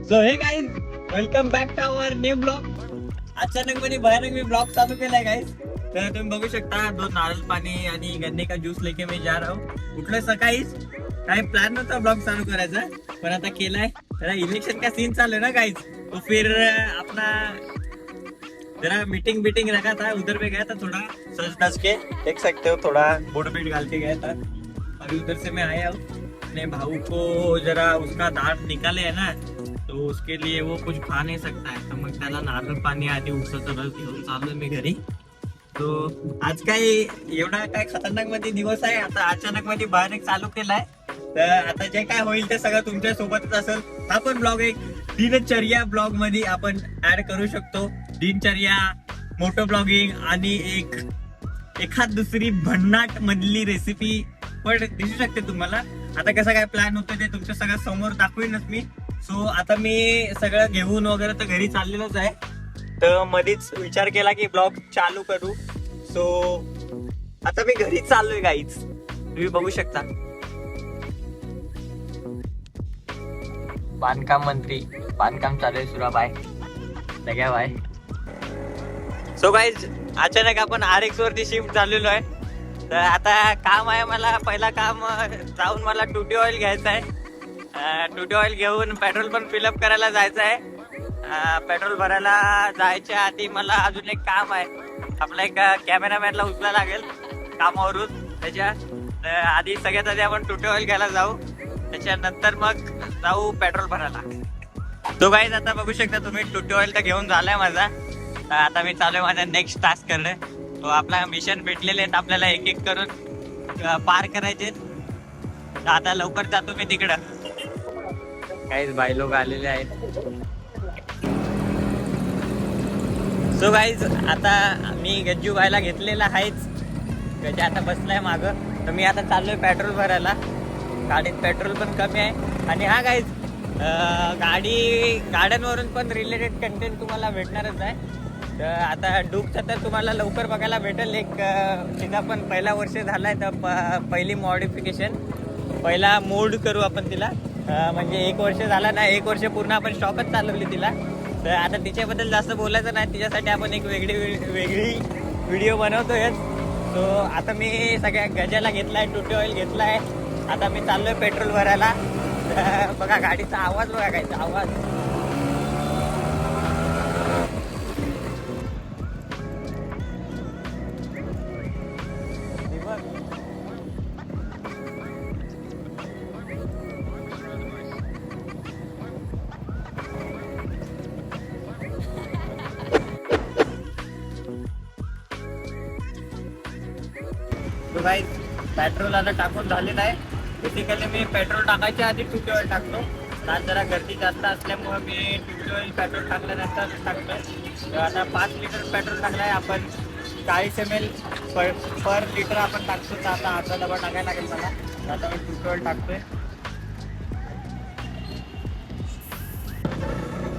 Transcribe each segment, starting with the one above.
So hey guys, welcome back to our new blog. अचानक मध्ये भयानक मी ब्लॉग चालू केलाय गाइस. तर तुम्ही बघू शकता, 2 नारळ पाणी आणि गन्ने का ज्यूस लेके मैं जा रहा हूँ. उठलोय सकाळीच. काही प्लॅन नव्हता ब्लॉग चालू करायचा, पण आता केलाय. जरा इलेक्शन का सीन चालू है ना गाइस, तो फिर अपना जरा मीटिंग रखा था, उधर पे गया था. थोड़ा सज धज के, देख सकते हो, थोड़ा बूट बीट डाल के गया था. अभी उधर से मैं आया हूँ. अपने भाऊ को जरा उसका दांत निकाले है ना, तो उसके लिए वो कुछ खा नहीं सकता है, तर मग त्याला नारळ पाणी आणि उसाचा रस घेऊन चाललोय मी घरी. तो आज काही एवढा काय खतरनाक मध्ये दिवस आहे. आता अचानक मध्ये भयानक चालू केलाय. तर आता जे काय होईल ते सगळं तुमच्या सोबतच असेल. हा पण ब्लॉग एक दिनचर्या ब्लॉग मध्ये आपण ऍड करू शकतो. दिनचर्या, मोटो ब्लॉगिंग आणि एखाद दुसरी भन्नाट मधली रेसिपी पण दिसू शकते तुम्हाला. आता कसं काय प्लॅन होतं ते तुमच्या सगळ्या समोर दाखवीनच मी. सो आता मी सगळं घेऊन वगैरे तर घरी चाललेलोच आहे. तर मध्येच विचार केला की ब्लॉग चालू करू. सो आता मी घरी चाललोय गाईच, तुम्ही बघू शकता. बांधकाम मंत्री, बांधकाम चालू आहे सुराबाई, सगळ्या बाय. सो गाईज, अचानक आपण RX वरती शिफ्ट झालेलो आहे. तर आता काम आहे, मला पहिला काम जाऊन मला टुटी ऑइल घ्यायचं आहे. टुटी ऑइल घेऊन पेट्रोल पण फिलअप करायला जायचं आहे. पेट्रोल भरायला जायच्या आधी मला अजून एक काम आहे. आपला एक कॅमेरामॅनला उचला लागेल कामावरून. त्याच्या आधी सगळ्यात आधी आपण टुटी ऑइल घ्यायला जाऊ, त्याच्यानंतर मग जाऊ पेट्रोल भरायला. तो गाईज, आता बघू शकता तुम्ही, टुटी ऑइल तर घेऊन झालाय माझा. आता मी चालू आहे माझा नेक्स्ट टास्क करणे. तो आपला मिशन भेटलेले आहेत आपल्याला, एक एक करून पार करायचे. आता लवकर जातो मी तिकडं. काहीच बाई लोक आलेले आहेत. सो गाईज, आता मी गज्जू बायला घेतलेला आहेच. गज्जू आता बसलाय मागं. तर मी आता चाललोय पेट्रोल भरायला. गाडीत पेट्रोल पण कमी आहे. आणि हा गाईज, गाड्यांवरून पण रिलेटेड कंटेंट तुम्हाला भेटणारच आहे. तर आता डूकचं तर तुम्हाला लवकर बघायला भेटेल. एक तिचा पण पहिला वर्ष झालाय, तर पहिली मॉडिफिकेशन, पहिला मोड करू आपण तिला. म्हणजे 1 वर्ष झाला ना, 1 वर्ष पूर्ण आपण शॉपच चालवली तिला. तर आता तिच्याबद्दल जास्त बोलायचं नाही, तिच्यासाठी आपण एक वेगळी व्हिडिओ बनवतोय. सो आता मी सगळ्या गजाला घेतलाय, टुटी ऑइल घेतलाय. आता मी चाललोय पेट्रोल भरायला. बघा गाडीचा आवाज, बघा गाडीचा आवाज. गाईज, पेट्रोल आता टाकून झालेलं आहे. बेसिकली मी पेट्रोल टाकायच्या आधी टुटी ऑइल टाकतो. आज जरा गर्दी जास्त असल्यामुळे मी टुटी ऑइल पेट्रोल टाकल्यानंतर टाकतोय. तर आता 5 लिटर पेट्रोल टाकलाय आपण. 40 ml पर लिटर आपण टाकतो. तर आता अर्धा डबा टाकायला लागेल मला. आता मी टुटी ऑइल टाकतोय.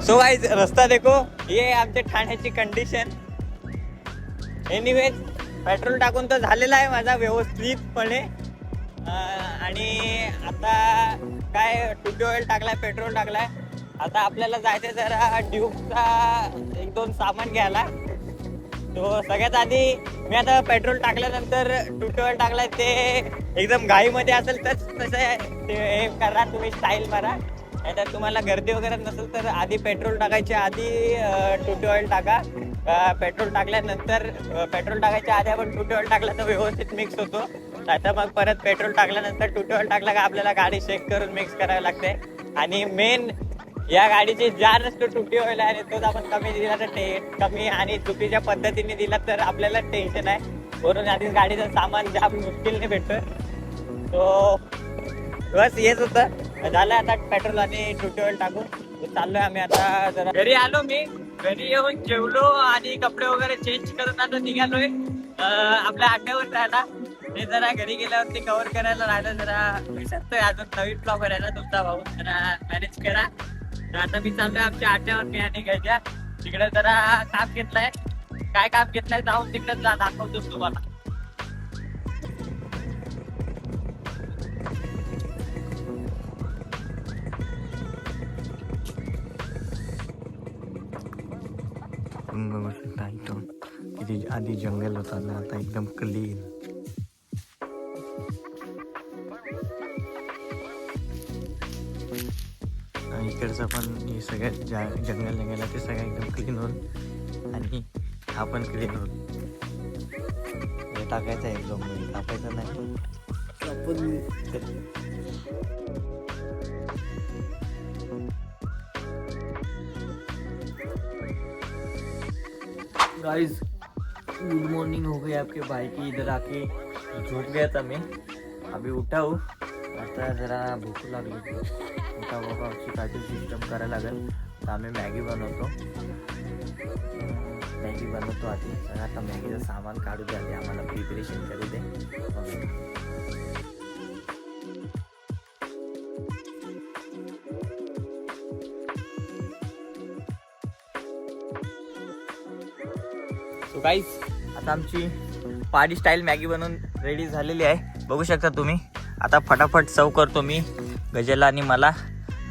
सो गाईज, रस्ता देखो, ये आमच्या ठाण्याची कंडिशन. एनिवेज, पेट्रोल टाकून तर झालेला आहे माझा व्यवस्थितपणे. आणि आता काय, टुटी ऑइल टाकलाय, पेट्रोल टाकलाय. आता आपल्याला जायचं जरा ड्यूकचा 1-2 सामान घ्यायला. तो सगळ्यात आधी मी आता पेट्रोल टाकल्यानंतर टुटी ऑइल टाकलाय, ते एकदम घाईमध्ये असेल तर तसं ते हे करा, तुम्ही स्टाईल मारा. नाहीतर तुम्हाला गर्दी वगैरे नसेल तर आधी पेट्रोल टाकायच्या आधी टुटी ऑइल टाका. पेट्रोल टाकल्यानंतर, पेट्रोल टाकायच्या आधी आपण टुटी ऑइल टाकला तर व्यवस्थित मिक्स होतो. आता मग परत पेट्रोल टाकल्यानंतर टुटी ऑइल टाकला का आपल्याला गाडी शेक करून मिक्स करावी लागते. आणि मेन, या गाडीची जास्त टुटी ऑइल आहे, आणि तोच आपण कमी दिला तर कमी आणि चुकीच्या पद्धतीने दिला तर आपल्याला टेन्शन आहे. वरून आधीच गाडीचं सामान जाम मुश्किलने भेटतोय. तो बस हेच होतं. झालं आता पेट्रोल आणि टुटी ऑइल टाकून चाललोय आम्ही. आता जरा घरी आलो मी. घरी येऊन जेवलो आणि कपडे वगैरे चेंज करून आता निघालोय आपल्या अड्ड्यावर जायला. ते जरा घरी गेल्यावरती कव्हर करायला राहिलं, जरा विसरतोय अजून नवीन ब्लॉग करायला. तुमचा भाऊ जरा मॅनेज करा. तर आता मी चाललोय आमच्या अड्ड्यावरती आणि घ्यायच्या तिकडे जरा काम घेतलंय. काय काम घेतलंय जाऊन तिकडे दाखवतो तुम्हाला. शकता इथून किती आधी जंगल होता ना, आता एकदम क्लीन. इकडचं पण हे सगळ्यात जंगल निघाला ते सगळं एकदम क्लीन होईल आणि हा पण क्लीन होईल. हे टाकायचं आहे एकदम, टाकायचं नाही गाइस. गुड मॉर्निंग हो गई आपके भाई की. इधर आके झोप गया था मैं, अभी उठा हूँ. आता जरा भूक लागली, उठा बाबा काहीतरी सिस्टम करायला लागेल. तर आम्ही मॅगी बनवतो आधी. तर आता मॅगीचं सामान काढू दे आधी, आम्हाला प्रिपरेशन करू दे. सो गाईस, आता आमची पहाडी स्टाईल मॅगी बनवून रेडी झालेली आहे, बघू शकता तुम्ही. आता फटाफट सर्व करतो मी गजेला आणि मला.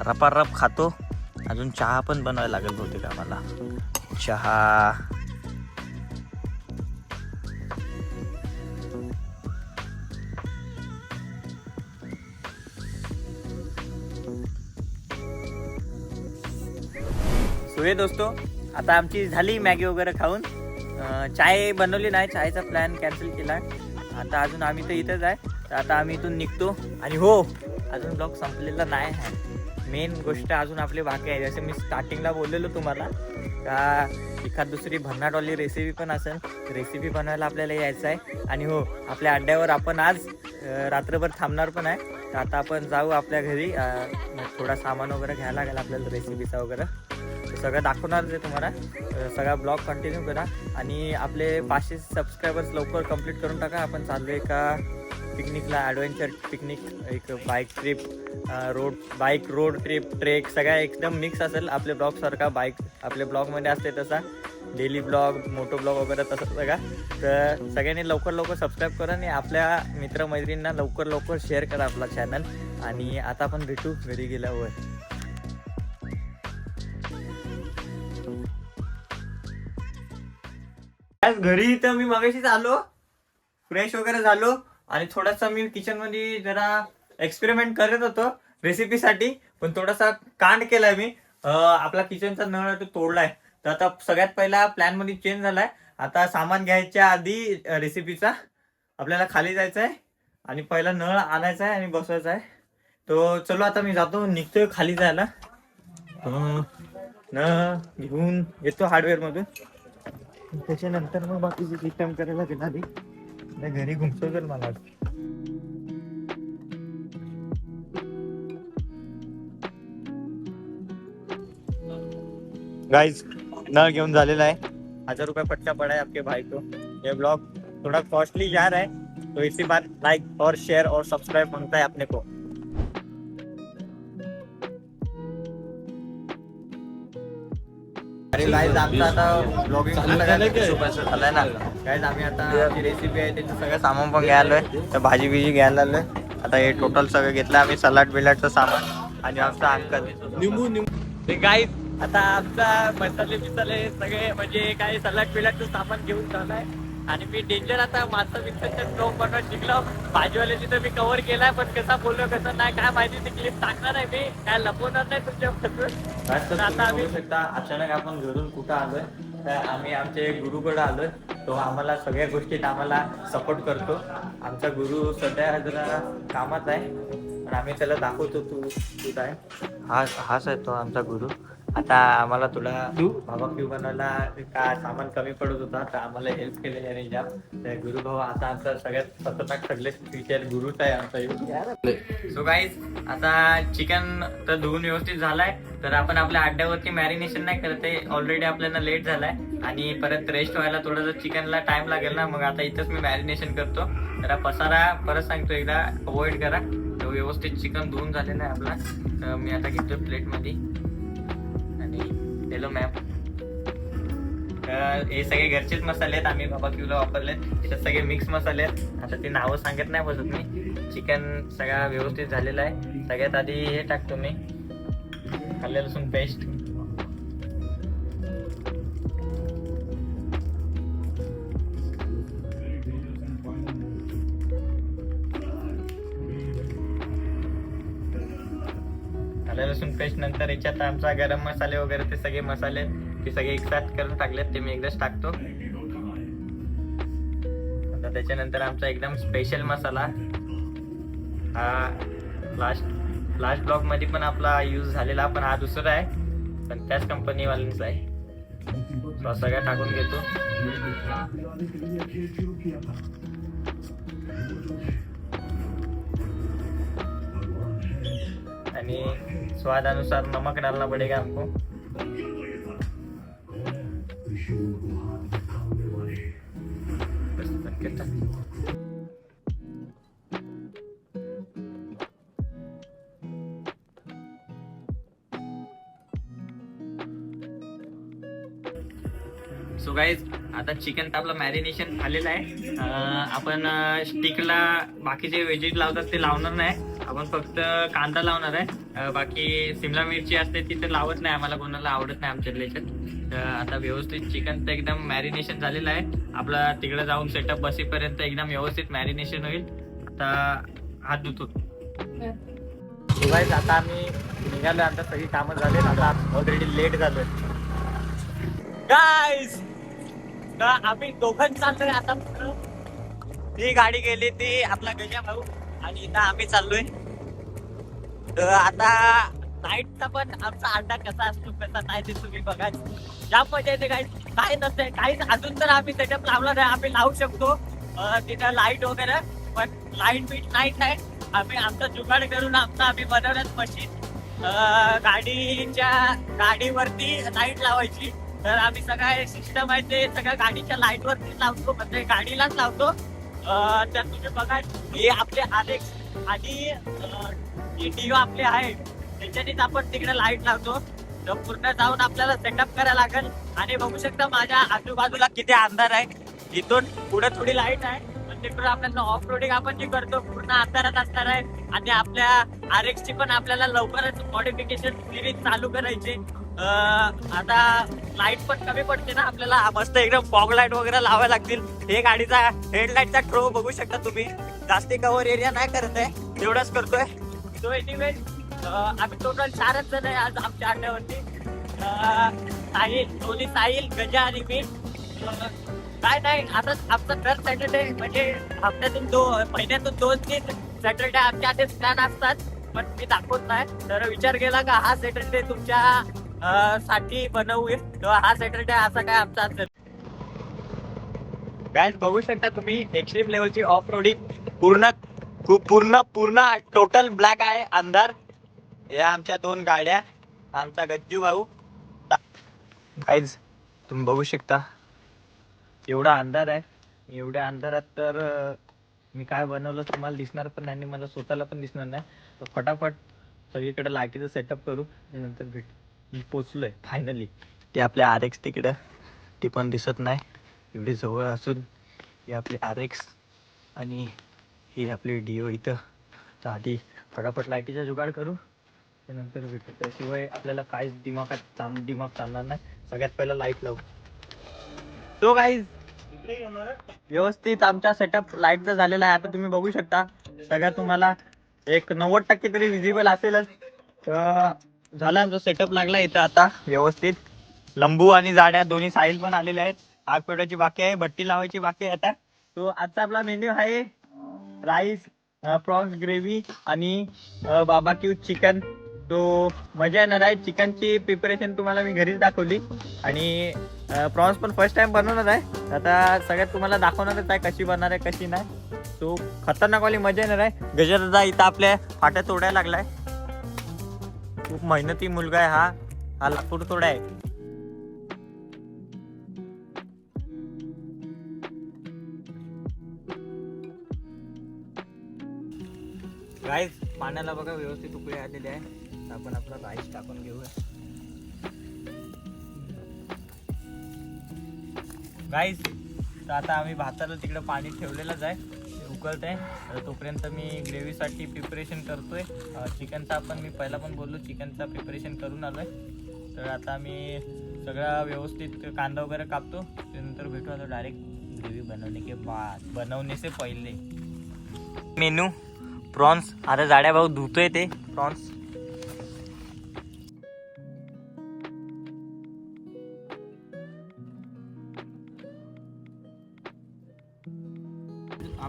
रपारप खातो. अजून चहा पण बनवायला लागेल बहुतेक आम्हाला. चहा सुये दोस्तो, आता आमची झाली मॅगी वगैरे खाऊन. चाय बनवली नाही, चायचा प्लॅन कॅन्सल केला. आता अजून आम्ही तर इथंच आहे, तर आता आम्ही इथून निघतो. आणि हो, अजून ब्लॉग संपलेला नाही आहे. मेन गोष्ट अजून आपली बाकी आहे. जसं मी स्टार्टिंगला बोललेलो तुम्हाला का एखाद दुसरी भन्नाटवाली रेसिपी पण असेल, रेसिपी बनवायला आपल्याला यायचं आहे. आणि हो, आपल्या अड्ड्यावर आपण आज रात्रभर थांबणार पण आहे. तर आता आपण जाऊ आपल्या घरी. थोडा सामान वगैरे घ्यायला लागेल आपल्याला रेसिपीचा वगैरे. सगळं दाखवणार आहे तुम्हाला. सगळा ब्लॉग कंटिन्यू करा आणि आपले 500 सबस्क्रायबर्स लवकर कंप्लीट करून टाका. आपण चाललो आहे का पिकनिकला, ॲडव्हेंचर पिकनिक, एक bike trip, road trip, trek, सगळ्या एकदम मिक्स असेल आपल्या ब्लॉगसारखा. बाईक आपल्या ब्लॉगमध्ये असते तसा, डेली ब्लॉग, मोटो ब्लॉग वगैरे तसं सगळा. तर सगळ्यांनी लवकर सबस्क्राईब करा आणि आपल्या मित्रमैत्रिणींना लवकर शेअर करा आपला चॅनल. आणि आता आपण भेटू घरी गेल्यावर. घरी तर मी मगाशीच आलो, फ्रेश वगैरे झालो आणि थोडासा मी किचन मध्ये जरा एक्सपेरिमेंट करत होतो रेसिपीसाठी. पण थोडासा कांड केलाय मी. आपला किचनचा नळ तो तोडलाय. तर आता सगळ्यात पहिला प्लॅन मध्ये चेंज झालाय. आता सामान घ्यायच्या आधी रेसिपीचा आपल्याला खाली जायचं आहे आणि पहिला नळ आणायचा आहे आणि बसवायचा आहे. तो चलो आता मी जातो, निघतोय खाली जायला. नळ घेऊन येतो हार्डवेअर मधून. त्याच्यानंतर मग बाकीची सिस्टम करायला गेला आधी. घरी घुमतो तर मला गाइस, नळ घेऊन झालेला आहे. 1000 रुपये पट्टा पड़ा है आपके भाई को. ये ब्लॉग थोड़ा कॉस्टली जा रहा है, तो इसी बात लाइक और शेयर और सब्सक्राइब मांगता है अपने को. अरे गाइस, आमचा आता ब्लॉगिंग झालाय ना गाइस. आम्ही आता जी रेसिपी आहे त्याचं सगळं सामान पण घ्यायला आलोय. तर भाजी बिजी घ्यायला आलोय. आता हे टोटल सगळं घेतलं आम्ही, सलाड बिलाडचं सामान. आणि आमचा अंकल निंबू गाइस, आता आमचा मसाले सगळे म्हणजे काही सलाड बिलाडचं सामान घेऊन झालंय. आणि मी डेंजर आता माझं मित्रांच्या ब्लॉग बनवत शिकलो. भाजीवाल्याची तर मी कव्हर केलाय, पण कसा बोललो कसं नाही काय माहिती. ती क्लिप टाकणार आहे मी, काय लपवणार नाही तुमच्यापासून. आता आम्ही शकता अचानक आपण घरून कुठं आलोय, तर आम्ही आमच्या गुरुकडे आलोय. तो आम्हाला सगळ्या गोष्टीत आम्हाला सपोर्ट करतो. आमचा गुरु सध्या जरा कामात आहे, पण आम्ही त्याला दाखवतो तू काय. हाच आहे तो आमचा गुरु. आता आम्हाला तुला बाबा क्यू बनवायला का सामान कमी पडत होता, तर आम्हाला हेल्प केलेली आहे जाम. तर गुरु भाऊ आता आमचा सगळ्यात खतरनाक सगळे टीचर गुरुच आहे आमचा. सो गाईज, आता चिकन तर धुवून व्यवस्थित झालाय. तर आपण आपल्या अड्ड्यावरती मॅरिनेशन नाही करत आहे, ऑलरेडी आपल्याला लेट झालाय आणि परत रेस्ट व्हायला थोडंसं चिकनला टाइम लागेल ना. मग आता इथंच मी मॅरिनेशन करतो. जरा पसारा परत सांगतो एकदा अवॉइड करा. तर व्यवस्थित चिकन धुवून झालेलं आहे आपला. तर मी आता घेतो प्लेटमध्ये. हॅलो मॅम, हे सगळे घरचेच मसाले आहेत, आम्ही बाबा क्यूला वापरले. त्याच्यात सगळे मिक्स मसाले आहेत. आता ते नावं सांगत नाही बसत मी. चिकन सगळा व्यवस्थित झालेला आहे. सगळ्यात आधी हे टाकतो मी, आलं लसूण पेस्ट. आलं लसूण पेस्ट नंतर याच्यात आमचा गरम मसाले वगैरे ते सगळे मसाले ते सगळे एकसाथ करून टाकलेत, ते मी एकदाच टाकतो. आता त्याच्यानंतर आमचा एकदम स्पेशल मसाला हा लास्ट ब्लॉग मध्ये पण आपला यूज झालेला, पण हा दुसरा आहे पण त्याच कंपनीवाल्यांचा आहे. तो सगळ्या टाकून घेतो. आणि स्वादानुसार नमक डालना पडेगा हमको. सो गाईज आता चिकन तर आपलं मॅरिनेशन झालेलं आहे. आपण स्टिकला बाकीचे व्हेजेस लावतात ते लावणार नाही, आपण फक्त कांदा लावणार आहे. बाकी सिमला मिरची असते ती तर लावत नाही, आम्हाला कोणाला आवडत नाही आमच्या याच्यात. आता व्यवस्थित चिकन तर एकदम मॅरिनेशन झालेलं आहे. आपला तिकडे जाऊन सेटअप बसेपर्यंत एकदम व्यवस्थित मॅरिनेशन होईल. आता हात धुतो. सो गाईज आता आम्ही निघालो, आता सगळी कामं झाले, आता ऑलरेडी लेट झालोय. गाईज आम्ही दोघं चाललोय आता. ती गाडी गेली ती आपला गजा भाऊ आणि इथं आम्ही चाललोय. तर आता नाईटचा पण आमचा अड्डा कसा असतो कसा नाही ते तुम्ही बघा. जाम मजा येते. काही नसते काही अजून तर आम्ही सेटअप लावला नाही. आम्ही लावू शकतो तिथं लाईट वगैरे, पण लाईट बीट नाईट आहे. आम्ही आमचा जुगाड करून आम्ही बनवण्यात मशीन गाडीवरती लाईट लावायची. तर आम्ही सगळं सिस्टम आहे ते सगळं गाडीच्या लाईट वरती लावतो, म्हणजे गाडीलाच लावतो. तर तुम्ही बघा हे आपले आलेक्स आणि डिओ आपले आहे त्याच्यानेच आपण तिकडे लाईट लावतो. तर पूर्ण जाऊन आपल्याला सेटअप करायला लागेल. आणि बघू शकता माझ्या आजूबाजूला किती अंधार आहे. इथून पुढे थोडी लाईट आहे, पण तिकडून आपल्याला ऑफ रोडिंग आपण जे करतो पूर्ण अंधारात असणार आहे. आणि आपल्या RX ची पण आपल्याला लवकरच मॉडिफिकेशन सिरीज चालू करायची. आता लाईट पण कमी पडते ना आपल्याला, मस्त एकदम फॉग लाईट वगैरे लावायला लागतील. हे गाडीचा हेडलाईटचा थ्रो बघू शकता तुम्ही. जास्ती कव्हर एरिया नाही करत आहे, तेवढंच करतोय. सो एनिवे आम्ही टोटल 4च जण आहे आज आमच्या अड्ड्यावरती. साहिल गजा आणि मी. काय नाही आता आमचं दर सॅटर्डे म्हणजे हप्त्यातून महिन्यातून 2-3 सॅटर्डे आमच्या आधी प्लॅन असतात, पण मी दाखवत नाही. तर विचार केला का हा सॅटर्डे तुमच्या साठी बनवूया, तर हा सॅटर्डे असा काय आमचा असेल. गाईज बघू शकता तुम्ही एक्स्ट्रीम लेवलची ऑफ रोडिंग. पूर्ण टोटल ब्लॅक आहे अंधार. या आमच्या 2 गाड्या, आमचा गज्जू भाऊ. गाईज तुम्ही बघू शकता एवढा अंधार आहे. एवढ्या अंधारात तर मी काय बनवलं तुम्हाला दिसणार पण नाही, मला स्वतःला पण दिसणार नाही. तर फटाफट सगळीकडे लाईटीचं सेटअप करू, नंतर भेट. मी पोचलोय फायनली. ते आपले RX तिकडं, ती पण दिसत नाही एवढी जवळ असून. हे आपले RX आणि ही आपली डिओ इथं. तर आधी फटाफट लाईटीचा जुगाड करू, त्यानंतर भेटू. त्याशिवाय आपल्याला काहीच दिमाग चालणार नाही. सगळ्यात पहिला लाईट लावू. तो गाईज व्यवस्थित आमचा सेटअप लाईटचा झालेला आहे. आता तुम्ही बघू शकता सगळ्यात तुम्हाला एक 90% तरी विजिबल असेलच. झाला आमचा सेटअप लागला इथं आता व्यवस्थित. लंबू आणि जाड्या दोन्ही साहिल पण आलेले आहेत. आग पेटवायची बाकी आहे, भट्टी लावायची बाकी आहे आता. तो आजचा आपला मेन्यू आहे राईस, प्रॉन्स ग्रेव्ही आणि बाबाक्यू चिकन. तो मजा येणार आहे. चिकनची प्रिपरेशन तुम्हाला मी घरीच दाखवली आणि प्रॉन्स पण फर्स्ट टाइम बनवणार आहे. आता सगळ्यात तुम्हाला दाखवणारच आहे कशी बनणार आहे कशी नाही. तो खतरनाक वाली मजा येणार आहे. गजरदा इथं आपल्या फाट्या तोडायला लागलाय. खूप मेहनती मुलगा आहे हा लाकूड तोडा आहे. गाईस पाण्याला बघा व्यवस्थित उकळी आलेली आहे. आपण आपला राईस टाकून घेऊया. गाईस तर आता आम्ही भाताला तिकडे पाणी ठेवलेलंच आहे, ते उकळत आहे. तोपर्यंत मी ग्रेव्हीसाठी प्रिपरेशन करतोय. चिकनचा आपण मी पहिला पण बोललो चिकनचा प्रिपरेशन करून आलोय. तर आता मी सगळा व्यवस्थित कांदा वगैरे कापतो, त्यानंतर भेटू आता डायरेक्ट ग्रेव्ही बनवणे से पहिले. Menu prawns. आता जाड्या भाऊ धुतोय ते प्रॉन्स.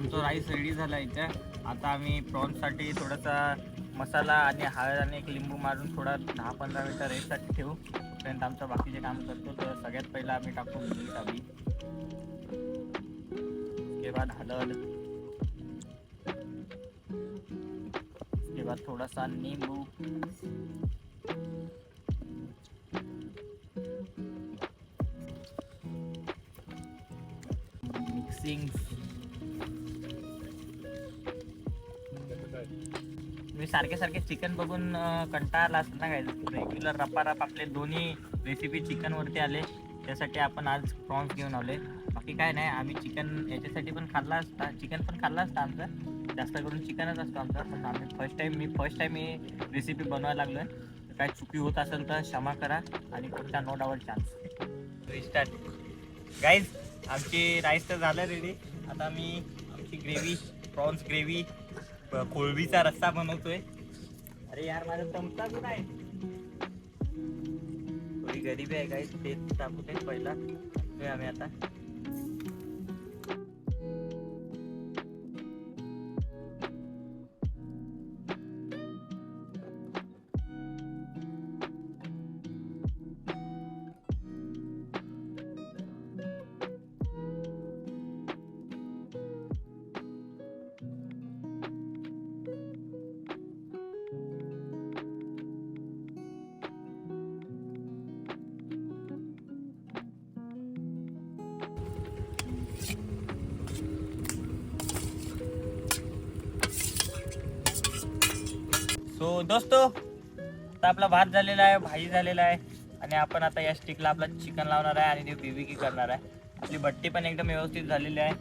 आमचा राईस रेडी झाला इथे. आता आम्ही प्रॉन्ससाठी थोडासा मसाला आणि हळद आणि एक लिंबू मारून थोडा 10-15 मिनिटं रेस्टसाठी ठेवू. तोपर्यंत आमचं बाकीचे काम करतो. तर सगळ्यात पहिला आम्ही टाकू मीठ आधी, उसके बाद हळद, उसके बाद थोडासा नींबू, मिक्सिंग. मी सारखे चिकन बघून कंटाळला असतं ना काय, रेग्युलर रपारप आपले दोन्ही रेसिपी चिकनवरती आले. त्यासाठी आपण आज प्रॉन्स घेऊन आले. बाकी काय नाही, आम्ही चिकन याच्यासाठी पण खाल्ला असता, चिकन पण खाल्ला असता आमचं, जास्त करून चिकनच असतो आमचा. पण आम्ही फर्स्ट टाइम ही रेसिपी बनवायला लागलो आहे. काय चुकी होत असेल तर क्षमा करा आणि पुढचा no doubt chance. Restart. Guys, आमची राईस तर झालं रेडी. आता मी आमची ग्रेव्ही, प्रॉन्स ग्रेव्ही, कोळंबीचा रस्सा बनवतोय. अरे यार, माझा चमचा कुठं आहे? थोडी गरीबी आहे गाईज, तेच टाकू दे पहिला. आम्ही आता सो दोस्तो, आता आपला भात झालेला आहे, भाजी झालेला आहे आणि आपण आता या स्टिकला आपला चिकन लावणार आहे आणि ते बीबीक्यू करणार आहे. आपली भट्टी पण एकदम व्यवस्थित झालेली आहे.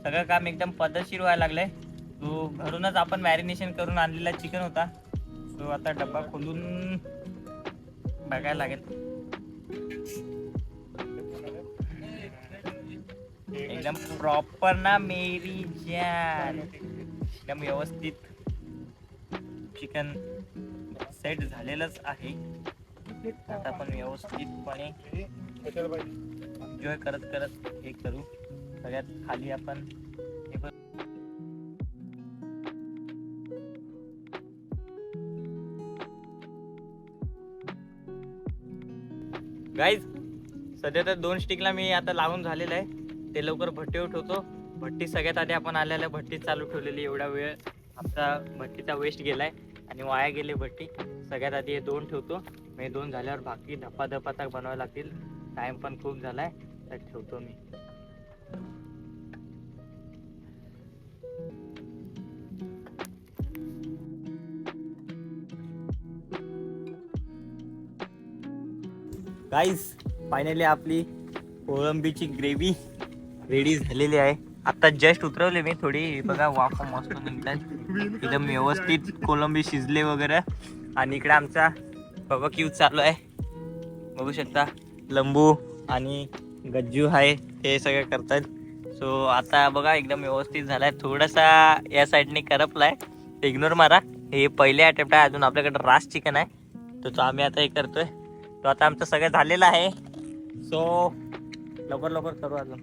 सगळं काम एकदम पद्धतशीर व्हायला लागलंय. सो घरूनच आपण मॅरिनेशन करून आणलेला चिकन होता. सो आता डब्बा खोलून बघायला लागेल. एकदम प्रॉपर ना मेरी जान, एकदम व्यवस्थित चिकन सेट झालेलंच आहे. आता आपण व्यवस्थितपणे एन्जॉय करत करत हे करू. सगळ्यात खाली आपण गाईज, सध्या तर 2 स्टिकला मी आता लावून झालेलं आहे. ते लवकर भट्टीवर ठेवतो. भट्टी सगळ्यात आधी आपण आलेल्या भट्टी चालू ठेवलेली. एवढा वेळ आमचा भट्टीचा वेस्ट गेलाय आणि वाया गेली भट्टी. सगळ्यात आधी हे 2 ठेवतो. मी 2 झाल्यावर बाकी धपाधपा तक बनवायला लागतील. टाइम पण खूप झालाय, तर ठेवतो मी. गाईस, फायनली आपली कोळंबीची ग्रेव्ही रेडी झालेली आहे. आता जस्ट उतरवले मी थोडी. बघा, वाफ मस्त निघतात, एकदम व्यवस्थित कोळंबी शिजले वगैरे. आणि इकडे आमचा बार्बेक्यू चालू आहे, बघू शकता. लंबू आणि गज्जू आहे, हे सगळं करतात. सो आता बघा, एकदम व्यवस्थित झालाय. थोडासा या साईडने करपलाय, इग्नोर मारा. हे पहिले अटेम्प्ट आहे, अजून आपल्याकडे रास चिकन आहे, तो आम्ही आता हे करतोय. तो आता आमचं सगळं झालेलं आहे. सो लवकर लवकर करू अजून.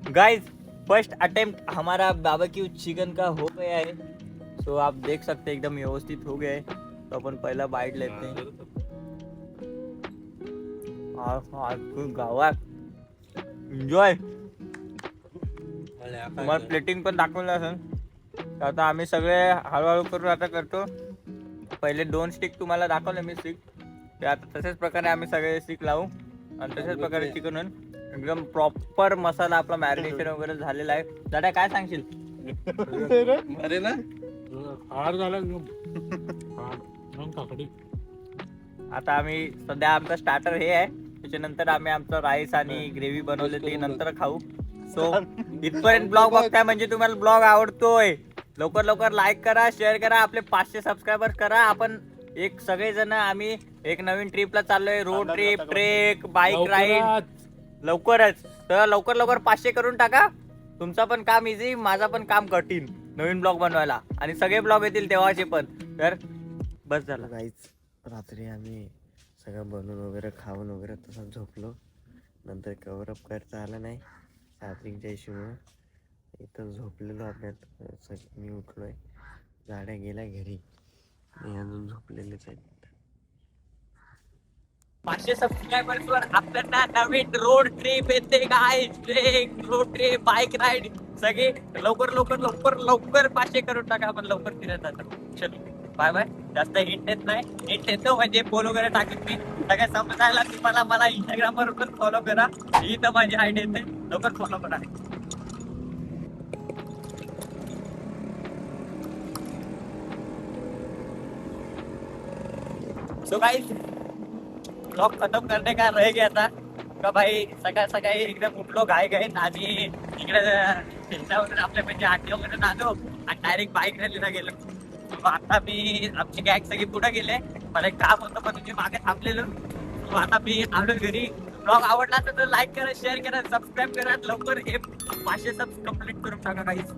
गाइस, फर्स्ट अटेम्प्ट हमारा बार्बेक्यू चिकन का हो गया है. सो आप देख सकते हैं एकदम व्यवस्थित हो गया है. तो अपन पहला बाइट लेते हैं. गावात एन्जॉय. तुम्हाला प्लेटिंग पण दाखवलं असेल. आता आम्ही सगळे हळूहळू करून आता करतो. पहिले 2 स्टिक तुम्हाला दाखवले मी स्टिक, ते आता तशाच प्रकारे आम्ही सगळे स्टिक लावू आणि तशाच प्रकारे चिकन एकदम प्रॉपर मसाला आपला मॅरिनेशन वगैरे झालेला आहे. दादा काय सांगशील? अरे ना, आता आम्ही सध्या आमचा स्टार्टर हे आहे, त्याच्यानंतर आम्ही आमचा राईस आणि ग्रेव्ही बनवले ते नंतर खाऊ. सो इथपर्यंत ब्लॉग बघताय म्हणजे तुम्हाला ब्लॉग आवडतोय. लवकर लवकर लाईक करा, शेअर करा, आपले 500 सबस्क्रायबर करा. आपण एक सगळेजण आम्ही एक नवीन ट्रिपला चाललोय, road trip, trek, bike ride लवकरच. तर लवकर लवकर 500 करून टाका. तुमचा पण काम इझी, माझा पण काम कठीण नवीन ब्लॉग बनवायला, आणि सगळे ब्लॉग येतील तेव्हाचे पण. तर बस झालं. काहीच रात्री आम्ही सगळं बनवून वगैरे खाऊन वगैरे तसं झोपलो. नंतर कवरअप करता आलं नाही चार्जिंगच्या इश्यूमुळे. इथं झोपलेलो आपल्यात मी उठलोय, गाड्या गेल्या घरी, मी अजून झोपलेलेच आहेत. 500 सबस्क्रायबर्स वर आपल्याला नवीन रोड ट्रिप येते guys. Road trip, bike ride सगळे लवकर लवकर लवकर लवकर 500 करून टाका. आपण लवकर फिरत जातो. चलो बाय बाय. जास्त हिंट देत नाही, हिंट देतो म्हणजे फोन वगैरे टाकेल मी. सगळ्या समजायला की मला इंस्टाग्राम वर पण फॉलो करा. ही तर माझी आयडी येते, लवकर फॉलो करा. सो गाइस ब्लॉग खत्म करने का रह गया था का भाई. सकाळी एकदम उठलो घाई आणि इकडे वगैरे आपल्या म्हणजे आठे वगैरे आलो आणि डायरेक्ट बाईक रॅलीला गेलो. आता मी आमची गॅग सगळी पुढे गेले. मला एक काम होतं पण मी मागे थांबलेलो. आता मी आलो घरी. ब्लॉग आवडला तर लाईक करा, शेअर करा, सबस्क्राईब करा. लवकर हे 500 सबस्क्राईब कम्प्लीट करून टाका गाईस.